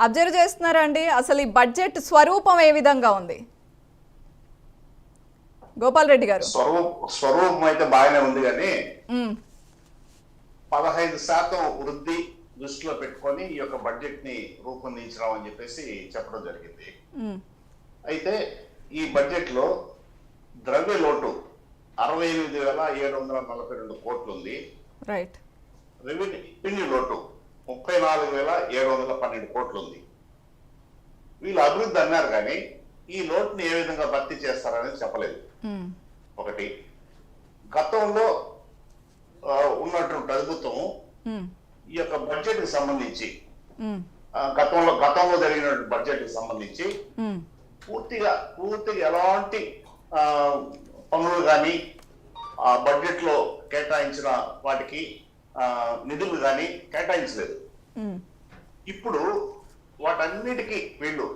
Observe చేస్తున్నారా అండి? అసలు ఈ బడ్జెట్ స్వరూపం ఏ విధంగా ఉంది గోపాల్ రెడ్డి గారు? స్వరూపం అయితే బాగానే ఉంది, కానీ 15% వృద్ధి దృష్టిలో పెట్టుకొని ఈ యొక్క బడ్జెట్ ని రూపొందించడం అని చెప్పేసి చెప్పడం జరిగింది. అయితే ఈ బడ్జెట్ లో ద్రవ్య లోటు 68,742 కోట్లు ఉంది. రైట్. రెవెన్యూ లోటు 34,712 కోట్లు ఉంది. వీళ్ళు అభివృద్ధి అన్నారు కానీ ఈ లోటుని ఏ విధంగా భర్తీ చేస్తారనేది చెప్పలేదు. ఒకటి, గతంలో ఉన్నటువంటి ప్రభుత్వం ఈ యొక్క బడ్జెట్ కి సంబంధించి గతంలో జరిగిన బడ్జెట్ కి సంబంధించి పూర్తిగా ఎలాంటి పనులు కానీ ఆ బడ్జెట్ లో కేటాయించిన వాటికి నిధులు కానీ కేటాయించలేదు. ఇప్పుడు వాటన్నిటికీ వీళ్ళు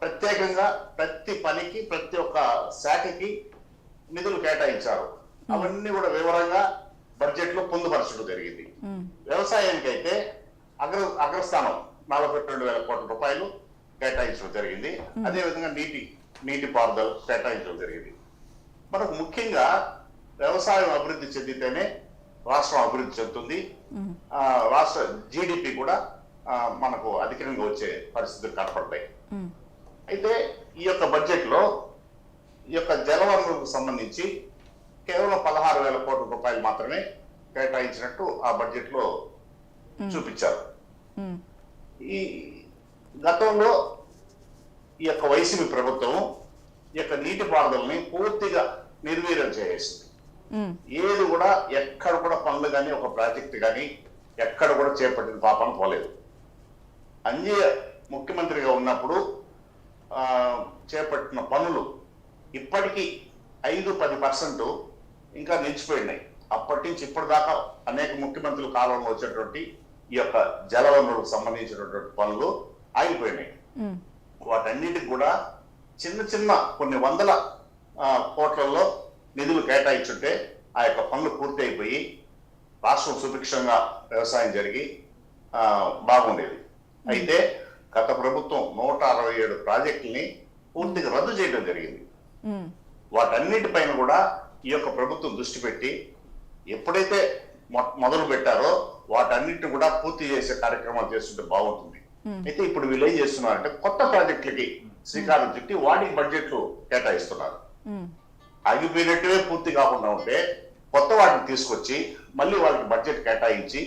ప్రత్యేకంగా ప్రతి పనికి ప్రతి ఒక్క శాఖకి నిధులు కేటాయించారు. అవన్నీ కూడా వివరంగా బడ్జెట్ లో పొందుపరచడం జరిగింది. వ్యవసాయానికి అయితే అగ్రస్థానం 42,000 కోట్ల రూపాయలు కేటాయించడం జరిగింది. అదేవిధంగా నీటి పారుదల కేటాయించడం జరిగింది. మనకు ముఖ్యంగా వ్యవసాయం అభివృద్ధి చెందితేనే రాష్ట్రం అభివృద్ధి చెందుతుంది. రాష్ట్ర జీడిపి కూడా మనకు అధికంగా వచ్చే పరిస్థితులు కనపడతాయి. అయితే ఈ యొక్క బడ్జెట్ లో ఈ యొక్క జలవనరులకు సంబంధించి కేవలం 16,000 కోట్ల రూపాయలు మాత్రమే కేటాయించినట్టు ఆ బడ్జెట్ లో చూపించారు. ఈ గతంలో ఈ యొక్క వైసీపీ ప్రభుత్వం ఈ యొక్క నీటిపారుదలని పూర్తిగా నిర్వీర్యం చేసేసింది. ఏది కూడా ఎక్కడ కూడా పనులు కానీ ఒక ప్రాజెక్ట్ కానీ ఎక్కడ కూడా చేపట్టిన పాపం పోలేదు. అంజయ్య ముఖ్యమంత్రిగా ఉన్నప్పుడు చేపట్టిన పనులు ఇప్పటికీ 5-10% ఇంకా నిలిచిపోయినాయి. అప్పటి నుంచి ఇప్పటిదాకా అనేక ముఖ్యమంత్రుల కాలంలో వచ్చేటువంటి ఈ యొక్క జలవనరులకు సంబంధించినటువంటి పనులు ఆగిపోయినాయి. వాటన్నిటికి కూడా చిన్న కొన్ని వందల కోట్లలో నిధులు కేటాయించుంటే ఆ యొక్క పనులు పూర్తి అయిపోయి రాష్ట్రం సుభిక్షంగా వ్యవసాయం జరిగి బాగుండేది. అయితే గత ప్రభుత్వం 167 ప్రాజెక్టుల్ని పూర్తిగా రద్దు చేయడం జరిగింది. వాటన్నిటిపైన కూడా ఈ యొక్క ప్రభుత్వం దృష్టి పెట్టి ఎప్పుడైతే మొదలు పెట్టారో వాటన్నిటిని కూడా పూర్తి చేసే కార్యక్రమాలు చేస్తుంటే బాగుంటుంది. అయితే ఇప్పుడు వీళ్ళు ఏం చేస్తున్నారంటే కొత్త ప్రాజెక్టులకి శ్రీకారం చుట్టి వాటికి బడ్జెట్లు కేటాయిస్తున్నారు. ఆగిపోయినట్టువే పూర్తి కాకుండా ఉంటే కొత్త వాటిని తీసుకొచ్చి మళ్ళీ వాళ్ళకి బడ్జెట్ కేటాయించి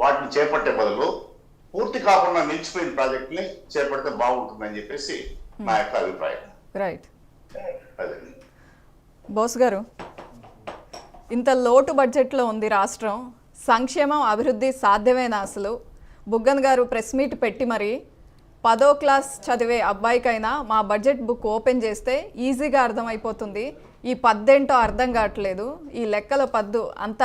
వాటిని చేపట్టే బదులు పూర్తి కాకుండా నిలిచిపోయిన ప్రాజెక్టుని చేపడితే బాగుంటుందని చెప్పేసి నా యొక్క అభిప్రాయం. రైట్. బోస్ గారు, ఇంత లోటు బడ్జెట్లో ఉంది రాష్ట్రం, సంక్షేమం అభివృద్ధి సాధ్యమేనా? అసలు బుగ్గన్ గారు ప్రెస్ మీట్ పెట్టి మరి 10వ క్లాస్ చదివే అబ్బాయికైనా మా బడ్జెట్ బుక్ ఓపెన్ చేస్తే ఈజీగా అర్థమైపోతుంది, ఈ పద్దేంటో అర్థం కావట్లేదు, ఈ లెక్కల పద్దు అంత